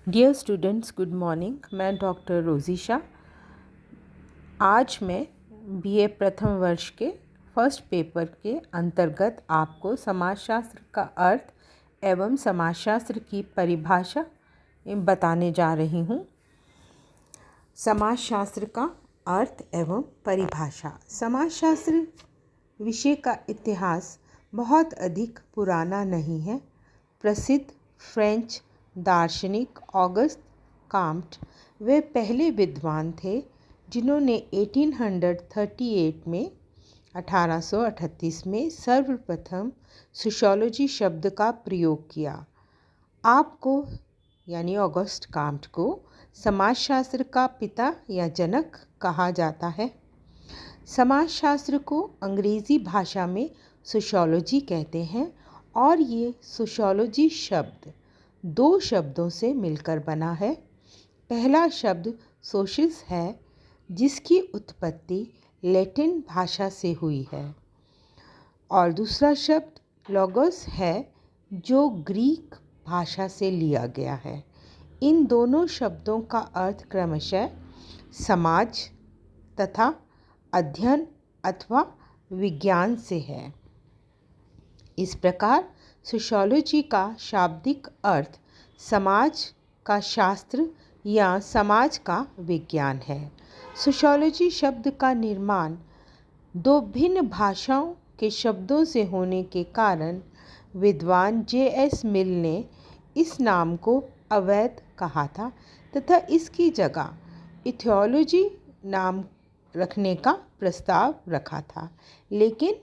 Dear students, good morning. मैं doctor Rozisha. आज मैं बीए प्रथम वर्ष के फर्स्ट पेपर के अंतर्गत आपको समाजशास्त्र का अर्थ एवं समाजशास्त्र की परिभाषा बताने जा रही हूँ। समाजशास्त्र का अर्थ एवं परिभाषा। समाजशास्त्र विषय का इतिहास बहुत अधिक पुराना नहीं है। प्रसिद्ध फ्रेंच दार्शनिक ऑगस्ट काम्ट वे पहले विद्वान थे जिन्होंने 1838 में सर्वप्रथम सोशियोलॉजी शब्द का प्रयोग किया। आपको यानी ऑगस्ट काम्ट को समाजशास्त्र का पिता या जनक कहा जाता है। समाजशास्त्र को अंग्रेज़ी भाषा में सोशियोलॉजी कहते हैं और ये सोशियोलॉजी शब्द दो शब्दों से मिलकर बना है। पहला शब्द सोशिस है जिसकी उत्पत्ति लैटिन भाषा से हुई है और दूसरा शब्द लोगोस है जो ग्रीक भाषा से लिया गया है। इन दोनों शब्दों का अर्थ क्रमशः समाज तथा अध्ययन अथवा विज्ञान से है। इस प्रकार सोशियोलॉजी का शाब्दिक अर्थ समाज का शास्त्र या समाज का विज्ञान है। सोशियोलॉजी शब्द का निर्माण दो भिन्न भाषाओं के शब्दों से होने के कारण विद्वान J.S. मिल ने इस नाम को अवैध कहा था तथा इसकी जगह इथियोलॉजी नाम रखने का प्रस्ताव रखा था, लेकिन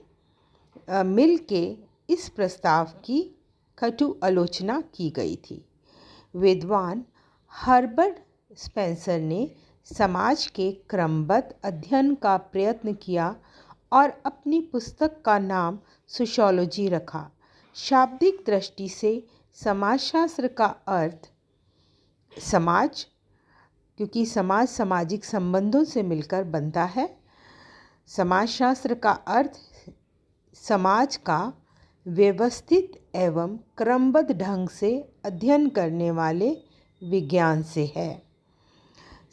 मिल के इस प्रस्ताव की कटु आलोचना की गई थी। विद्वान हर्बर्ट स्पेंसर ने समाज के क्रमबद्ध अध्ययन का प्रयत्न किया और अपनी पुस्तक का नाम सोशियोलॉजी रखा। शाब्दिक दृष्टि से समाजशास्त्र का अर्थ समाज, क्योंकि समाज सामाजिक संबंधों से मिलकर बनता है। समाजशास्त्र का अर्थ समाज का व्यवस्थित एवं क्रमबद्ध ढंग से अध्ययन करने वाले विज्ञान से है।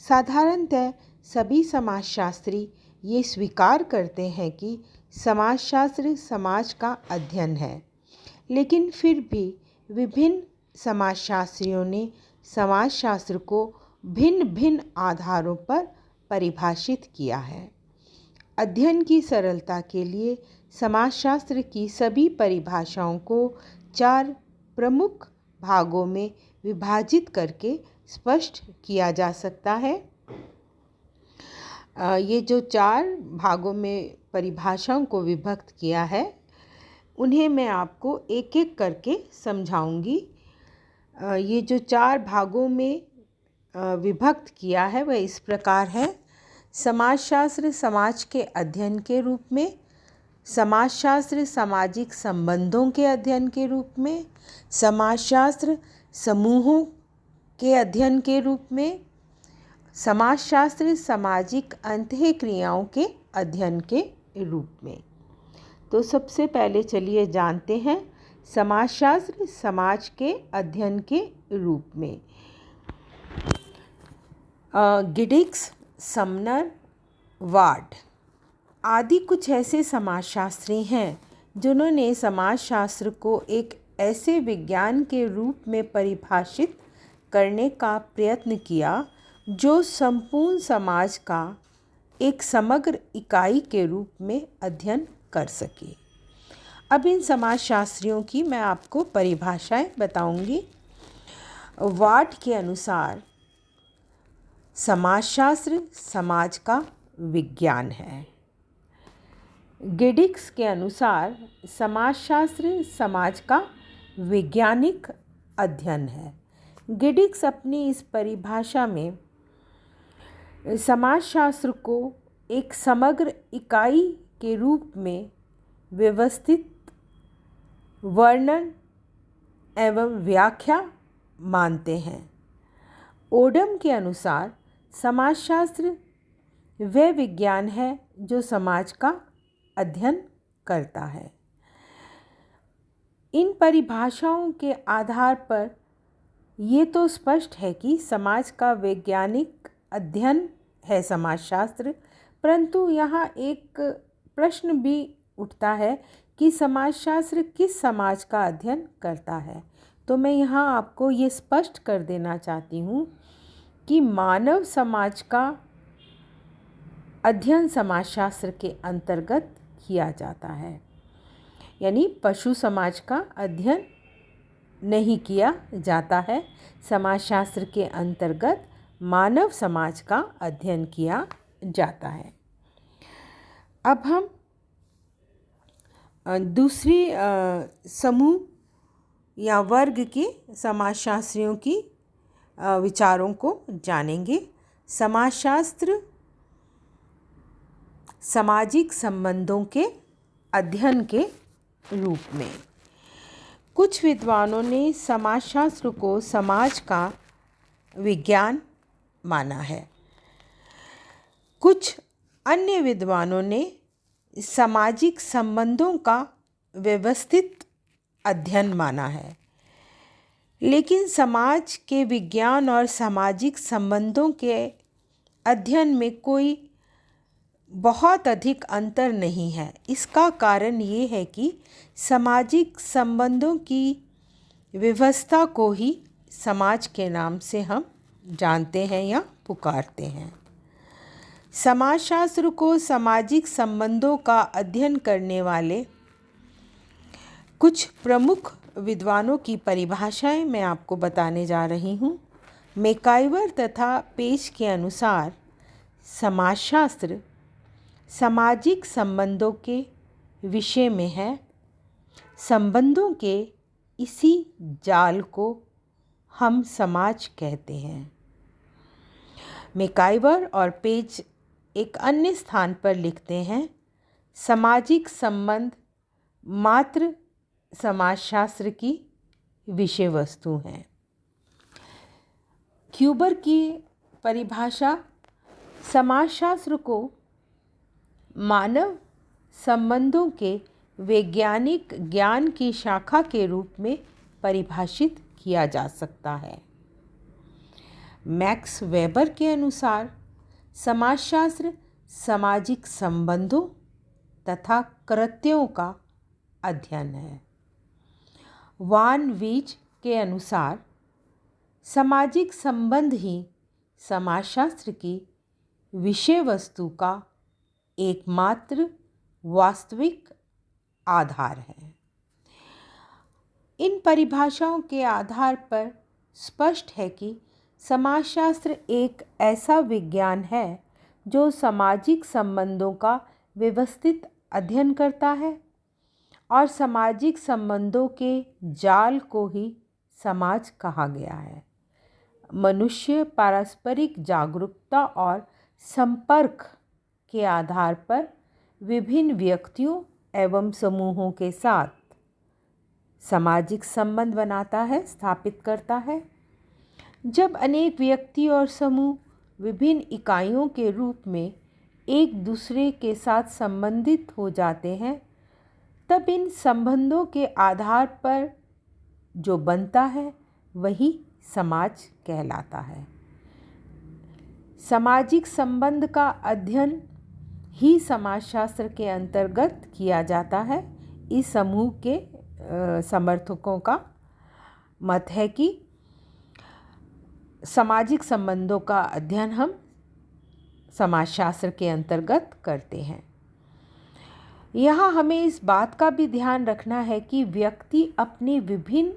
साधारणतः सभी समाजशास्त्री ये स्वीकार करते हैं कि समाजशास्त्र समाज का अध्ययन है, लेकिन फिर भी विभिन्न समाजशास्त्रियों ने समाजशास्त्र को भिन्न भिन्न आधारों पर परिभाषित किया है। अध्ययन की सरलता के लिए समाजशास्त्र की सभी परिभाषाओं को 4 प्रमुख भागों में विभाजित करके स्पष्ट किया जा सकता है। ये जो 4 भागों में परिभाषाओं को विभक्त किया है उन्हें मैं आपको एक एक करके समझाऊंगी। ये जो 4 भागों में विभक्त किया है वह इस प्रकार है। समाजशास्त्र समाज के अध्ययन के रूप में, समाजशास्त्र सामाजिक संबंधों के अध्ययन के रूप में, समाजशास्त्र समूहों के अध्ययन के रूप में, समाजशास्त्र सामाजिक अंतःक्रियाओं के अध्ययन के रूप में। तो सबसे पहले चलिए जानते हैं समाजशास्त्र समाज के अध्ययन के रूप में। गिडिक्स, समनर, वार्ड आदि कुछ ऐसे समाजशास्त्री हैं जिन्होंने समाजशास्त्र को एक ऐसे विज्ञान के रूप में परिभाषित करने का प्रयत्न किया जो संपूर्ण समाज का एक समग्र इकाई के रूप में अध्ययन कर सके। अब इन समाजशास्त्रियों की मैं आपको परिभाषाएं बताऊंगी। वार्ड के अनुसार समाजशास्त्र समाज का विज्ञान है। गिडिक्स के अनुसार समाजशास्त्र समाज का वैज्ञानिक अध्ययन है। गिडिक्स अपनी इस परिभाषा में समाजशास्त्र को एक समग्र इकाई के रूप में व्यवस्थित वर्णन एवं व्याख्या मानते हैं। ओडम के अनुसार समाजशास्त्र वह विज्ञान है जो समाज का अध्ययन करता है। इन परिभाषाओं के आधार पर ये तो स्पष्ट है कि समाज का वैज्ञानिक अध्ययन है समाजशास्त्र, परंतु यहाँ एक प्रश्न भी उठता है कि समाजशास्त्र किस समाज का अध्ययन करता है। तो मैं यहाँ आपको ये स्पष्ट कर देना चाहती हूँ कि मानव समाज का अध्ययन समाजशास्त्र के अंतर्गत किया जाता है, यानी पशु समाज का अध्ययन नहीं किया जाता है। समाजशास्त्र के अंतर्गत मानव समाज का अध्ययन किया जाता है। अब हम दूसरी समूह या वर्ग के समाजशास्त्रियों की विचारों को जानेंगे। समाजशास्त्र सामाजिक संबंधों के अध्ययन के रूप में। कुछ विद्वानों ने समाजशास्त्र को समाज का विज्ञान माना है। कुछ अन्य विद्वानों ने सामाजिक संबंधों का व्यवस्थित अध्ययन माना है। लेकिन समाज के विज्ञान और सामाजिक संबंधों के अध्ययन में कोई बहुत अधिक अंतर नहीं है। इसका कारण ये है कि सामाजिक संबंधों की व्यवस्था को ही समाज के नाम से हम जानते हैं या पुकारते हैं। समाजशास्त्र को सामाजिक संबंधों का अध्ययन करने वाले कुछ प्रमुख विद्वानों की परिभाषाएं मैं आपको बताने जा रही हूँ। मैकाइवर तथा पेज के अनुसार समाजशास्त्र सामाजिक संबंधों के विषय में है। संबंधों के इसी जाल को हम समाज कहते हैं। मैकाइवर और पेज एक अन्य स्थान पर लिखते हैं, सामाजिक संबंध मात्र समाजशास्त्र की विषय वस्तु हैं। क्यूबर की परिभाषा समाजशास्त्र को मानव संबंधों के वैज्ञानिक ज्ञान की शाखा के रूप में परिभाषित किया जा सकता है। मैक्स वेबर के अनुसार समाजशास्त्र सामाजिक संबंधों तथा कृत्यों का अध्ययन है। वान वीच के अनुसार सामाजिक संबंध ही समाजशास्त्र की विषय वस्तु का एकमात्र वास्तविक आधार है। इन परिभाषाओं के आधार पर स्पष्ट है कि समाजशास्त्र एक ऐसा विज्ञान है जो सामाजिक संबंधों का व्यवस्थित अध्ययन करता है और सामाजिक संबंधों के जाल को ही समाज कहा गया है। मनुष्य पारस्परिक जागरूकता और संपर्क के आधार पर विभिन्न व्यक्तियों एवं समूहों के साथ सामाजिक संबंध बनाता है, स्थापित करता है। जब अनेक व्यक्ति और समूह विभिन्न इकाइयों के रूप में एक दूसरे के साथ संबंधित हो जाते हैं, तब इन संबंधों के आधार पर जो बनता है वही समाज कहलाता है। सामाजिक संबंध का अध्ययन ही समाजशास्त्र के अंतर्गत किया जाता है। इस समूह के समर्थकों का मत है कि सामाजिक संबंधों का अध्ययन हम समाजशास्त्र के अंतर्गत करते हैं। यहाँ हमें इस बात का भी ध्यान रखना है कि व्यक्ति अपनी विभिन्न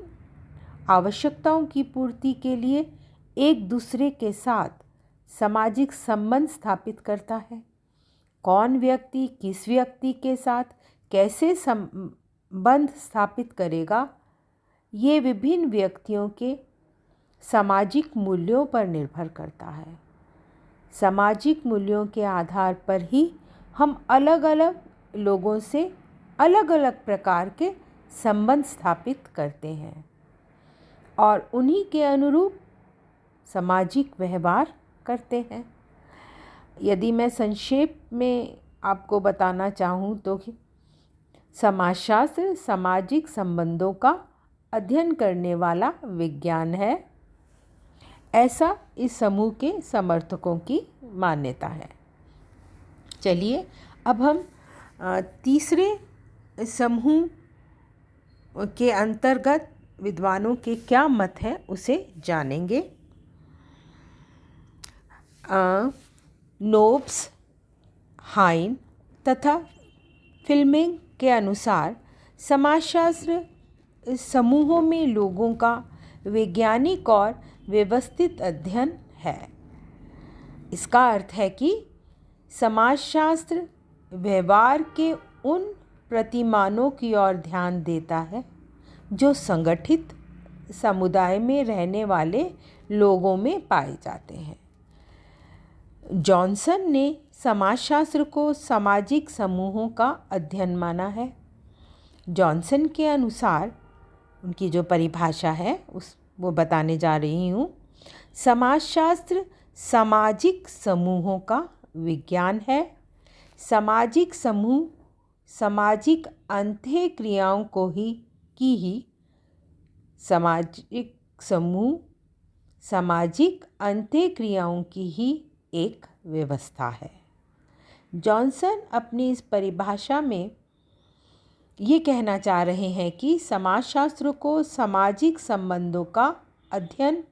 आवश्यकताओं की पूर्ति के लिए एक दूसरे के साथ सामाजिक संबंध स्थापित करता है। कौन व्यक्ति किस व्यक्ति के साथ कैसे संबंध स्थापित करेगा, ये विभिन्न व्यक्तियों के सामाजिक मूल्यों पर निर्भर करता है। सामाजिक मूल्यों के आधार पर ही हम अलग अलग लोगों से अलग अलग प्रकार के संबंध स्थापित करते हैं और उन्हीं के अनुरूप सामाजिक व्यवहार करते हैं। यदि मैं संक्षेप में आपको बताना चाहूँ तो समाजशास्त्र सामाजिक संबंधों का अध्ययन करने वाला विज्ञान है ऐसा इस समूह के समर्थकों की मान्यता है। चलिए अब हम तीसरे समूह के अंतर्गत विद्वानों के क्या मत हैं उसे जानेंगे। नोब्स, हाइन तथा फिल्मिंग के अनुसार समाजशास्त्र समूहों में लोगों का वैज्ञानिक और व्यवस्थित अध्ययन है। इसका अर्थ है कि समाजशास्त्र व्यवहार के उन प्रतिमानों की ओर ध्यान देता है जो संगठित समुदाय में रहने वाले लोगों में पाए जाते हैं। जॉनसन ने समाजशास्त्र को सामाजिक समूहों का अध्ययन माना है। जॉनसन के अनुसार उनकी जो परिभाषा है वो बताने जा रही हूँ। समाजशास्त्र सामाजिक समूहों का विज्ञान है। सामाजिक समूह सामाजिक अंतःक्रियाओं सामाजिक अंतःक्रियाओं की ही एक व्यवस्था है। जॉनसन अपनी इस परिभाषा में ये कहना चाह रहे हैं कि समाजशास्त्र को सामाजिक संबंधों का अध्ययन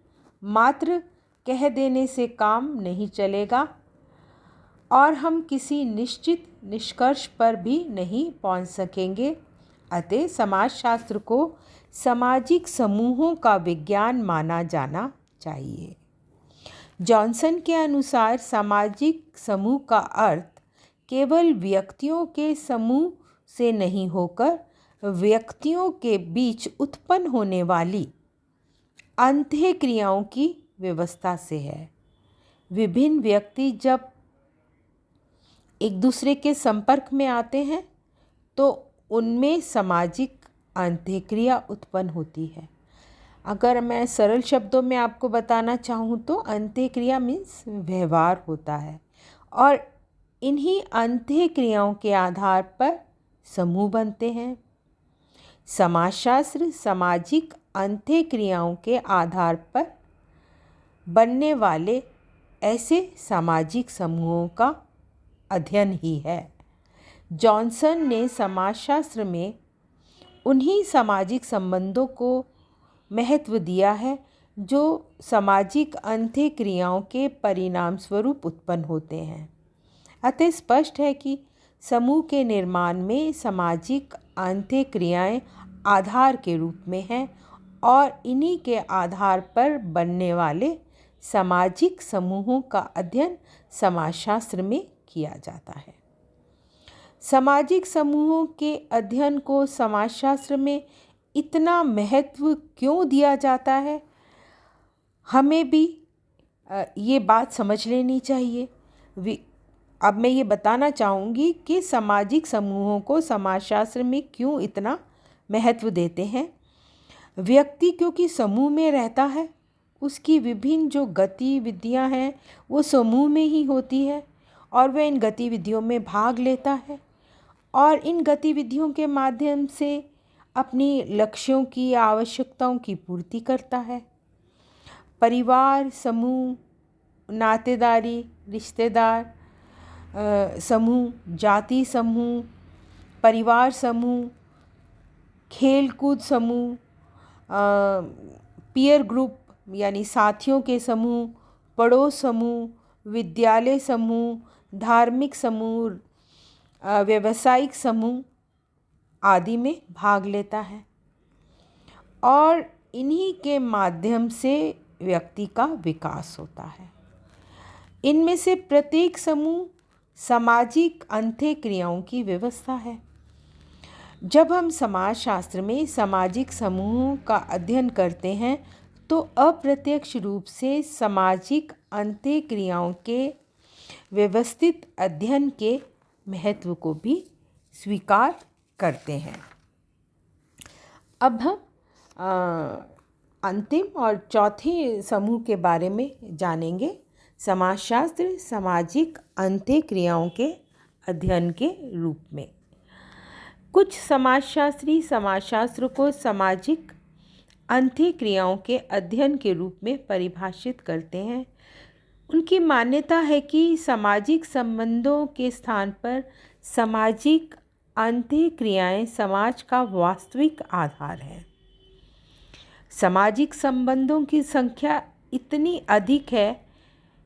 मात्र कह देने से काम नहीं चलेगा और हम किसी निश्चित निष्कर्ष पर भी नहीं पहुंच सकेंगे। अतः समाजशास्त्र को सामाजिक समूहों का विज्ञान माना जाना चाहिए। जॉनसन के अनुसार सामाजिक समूह का अर्थ केवल व्यक्तियों के समूह से नहीं होकर व्यक्तियों के बीच उत्पन्न होने वाली अंतःक्रियाओं की व्यवस्था से है। विभिन्न व्यक्ति जब एक दूसरे के संपर्क में आते हैं तो उनमें सामाजिक अंतःक्रिया उत्पन्न होती है। अगर मैं सरल शब्दों में आपको बताना चाहूँ तो अंतःक्रिया मीन्स व्यवहार होता है और इन्हीं अंतःक्रियाओं के आधार पर समूह बनते हैं। समाजशास्त्र सामाजिक अंतःक्रियाओं के आधार पर बनने वाले ऐसे सामाजिक समूहों का अध्ययन ही है। जॉनसन ने समाजशास्त्र में उन्हीं सामाजिक संबंधों को महत्व दिया है जो सामाजिक अंतःक्रियाओं के परिणाम स्वरूप उत्पन्न होते हैं। अतः स्पष्ट है कि समूह के निर्माण में सामाजिक अंतःक्रियाएं आधार के रूप में हैं और इन्हीं के आधार पर बनने वाले सामाजिक समूहों का अध्ययन समाजशास्त्र में किया जाता है। सामाजिक समूहों के अध्ययन को समाजशास्त्र में इतना महत्व क्यों दिया जाता है, हमें भी ये बात समझ लेनी चाहिए। अब मैं ये बताना चाहूँगी कि सामाजिक समूहों को समाजशास्त्र में क्यों इतना महत्व देते हैं। व्यक्ति क्योंकि समूह में रहता है, उसकी विभिन्न जो गतिविधियाँ हैं वो समूह में ही होती है और वह इन गतिविधियों में भाग लेता है और इन गतिविधियों के माध्यम से अपनी लक्ष्यों की आवश्यकताओं की पूर्ति करता है। परिवार समूह, नातेदारी, रिश्तेदार समूह, जाति समूह, परिवार समूह, खेलकूद समूह, पीयर ग्रुप यानी साथियों के समूह, पड़ोस समूह, विद्यालय समूह, धार्मिक समूह, व्यावसायिक समूह आदि में भाग लेता है और इन्हीं के माध्यम से व्यक्ति का विकास होता है। इनमें से प्रत्येक समूह सामाजिक अंतःक्रियाओं की व्यवस्था है। जब हम समाजशास्त्र में सामाजिक समूहों का अध्ययन करते हैं तो अप्रत्यक्ष रूप से सामाजिक अंतःक्रियाओं के व्यवस्थित अध्ययन के महत्व को भी स्वीकार करते हैं। अब हम अंतिम और चौथे समूह के बारे में जानेंगे। समाजशास्त्र सामाजिक अंतःक्रियाओं के अध्ययन के रूप में। कुछ समाजशास्त्री समाजशास्त्र को सामाजिक अंत्यक्रियाओं के अध्ययन के रूप में परिभाषित करते हैं। उनकी मान्यता है कि सामाजिक संबंधों के स्थान पर सामाजिक अंत्यक्रियाएं समाज का वास्तविक आधार है। सामाजिक संबंधों की संख्या इतनी अधिक है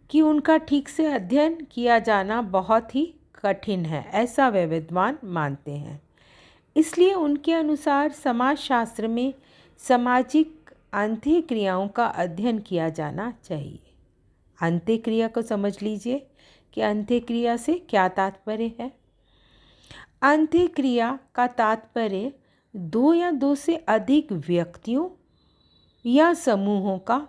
कि उनका ठीक से अध्ययन किया जाना बहुत ही कठिन है, ऐसा वे विद्वान मानते हैं। इसलिए उनके अनुसार समाजशास्त्र में सामाजिक अंत्यक्रियाओं का अध्ययन किया जाना चाहिए। अंत्यक्रिया को समझ लीजिए कि अंत्यक्रिया से क्या तात्पर्य है। अंत्यक्रिया का तात्पर्य दो या दो से अधिक व्यक्तियों या समूहों का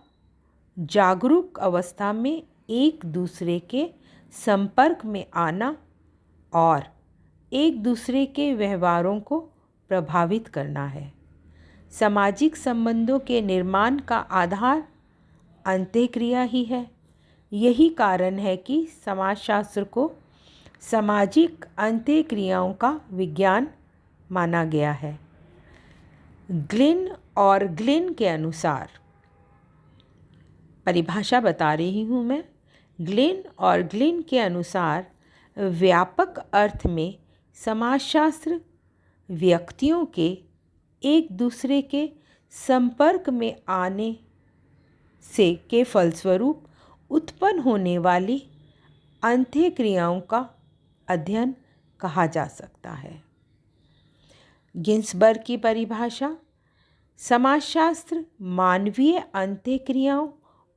जागरूक अवस्था में एक दूसरे के संपर्क में आना और एक दूसरे के व्यवहारों को प्रभावित करना है। सामाजिक संबंधों के निर्माण का आधार अंत्यक्रिया ही है। यही कारण है कि समाजशास्त्र को सामाजिक अंत्यक्रियाओं का विज्ञान माना गया है। ग्लिन और ग्लिन के अनुसार, परिभाषा बता रही हूँ मैं, ग्लिन और ग्लिन के अनुसार व्यापक अर्थ में समाजशास्त्र व्यक्तियों के एक दूसरे के संपर्क में आने से के फलस्वरूप उत्पन्न होने वाली अंत्यक्रियाओं का अध्ययन कहा जा सकता है। गिन्सबर्ग की परिभाषा, समाजशास्त्र मानवीय अंत्यक्रियाओं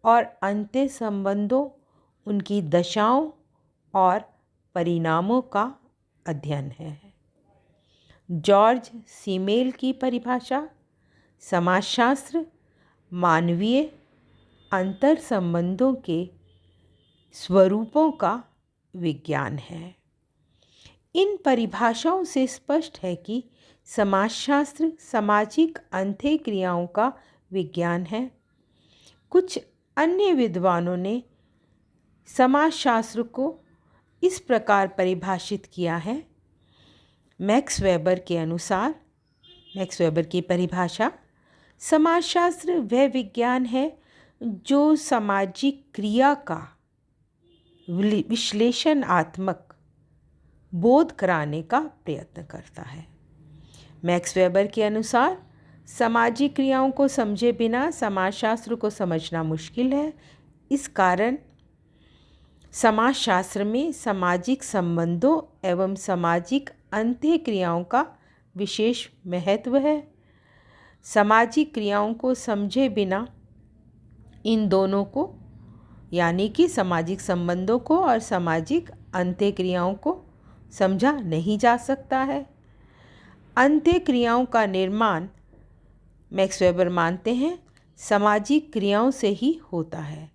और अंत्य संबंधों, उनकी दशाओं और परिणामों का अध्ययन है। जॉर्ज सीमेल की परिभाषा, समाजशास्त्र मानवीय अंतर संबंधों के स्वरूपों का विज्ञान है। इन परिभाषाओं से स्पष्ट है कि समाजशास्त्र सामाजिक अंत्यक्रियाओं का विज्ञान है। कुछ अन्य विद्वानों ने समाजशास्त्र को इस प्रकार परिभाषित किया है। मैक्स वेबर के अनुसार, मैक्स वेबर की परिभाषा, समाजशास्त्र वह विज्ञान है जो सामाजिक क्रिया का विश्लेषणात्मक बोध कराने का प्रयत्न करता है। मैक्स वेबर के अनुसार सामाजिक क्रियाओं को समझे बिना समाजशास्त्र को समझना मुश्किल है। इस कारण समाजशास्त्र में सामाजिक संबंधों एवं सामाजिक अंत्यक्रियाओं का विशेष महत्व है। सामाजिक क्रियाओं को समझे बिना इन दोनों को, यानी कि सामाजिक संबंधों को और सामाजिक अंत्यक्रियाओं को समझा नहीं जा सकता है। अंत्यक्रियाओं का निर्माण, मैक्स वेबर मानते हैं, सामाजिक क्रियाओं से ही होता है।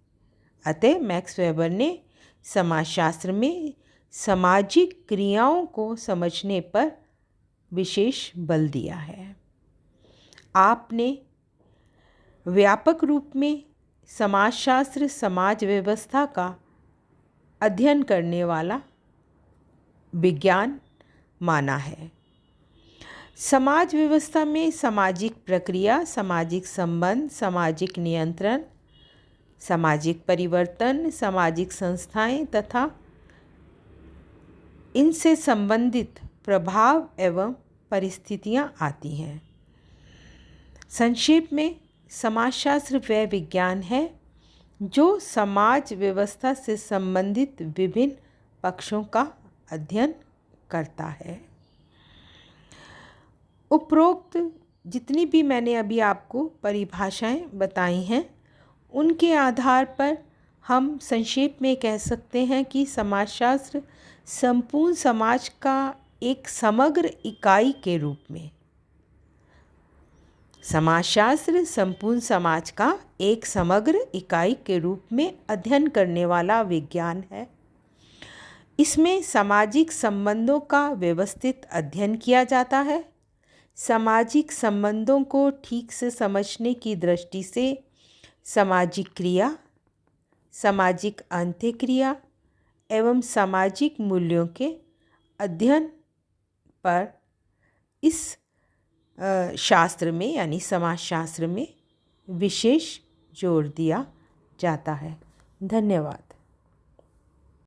अतः मैक्स वेबर ने समाजशास्त्र में सामाजिक क्रियाओं को समझने पर विशेष बल दिया है। आपने व्यापक रूप में समाजशास्त्र समाज व्यवस्था का अध्ययन करने वाला विज्ञान माना है। समाज व्यवस्था में सामाजिक प्रक्रिया, सामाजिक संबंध, सामाजिक नियंत्रण, सामाजिक परिवर्तन, सामाजिक संस्थाएं तथा इनसे संबंधित प्रभाव एवं परिस्थितियां आती हैं। संक्षेप में, समाजशास्त्र वह विज्ञान है जो समाज व्यवस्था से संबंधित विभिन्न पक्षों का अध्ययन करता है। उपरोक्त जितनी भी मैंने अभी आपको परिभाषाएं बताई हैं, उनके आधार पर हम संक्षेप में कह सकते हैं कि समाजशास्त्र संपूर्ण समाज का एक समग्र इकाई के रूप में, समाजशास्त्र संपूर्ण समाज का एक समग्र इकाई के रूप में अध्ययन करने वाला विज्ञान है। इसमें सामाजिक संबंधों का व्यवस्थित अध्ययन किया जाता है। सामाजिक संबंधों को ठीक से समझने की दृष्टि से सामाजिक क्रिया, सामाजिक अंत्यक्रिया एवं सामाजिक मूल्यों के अध्ययन पर इस शास्त्र में, यानी समाजशास्त्र में विशेष जोर दिया जाता है। धन्यवाद।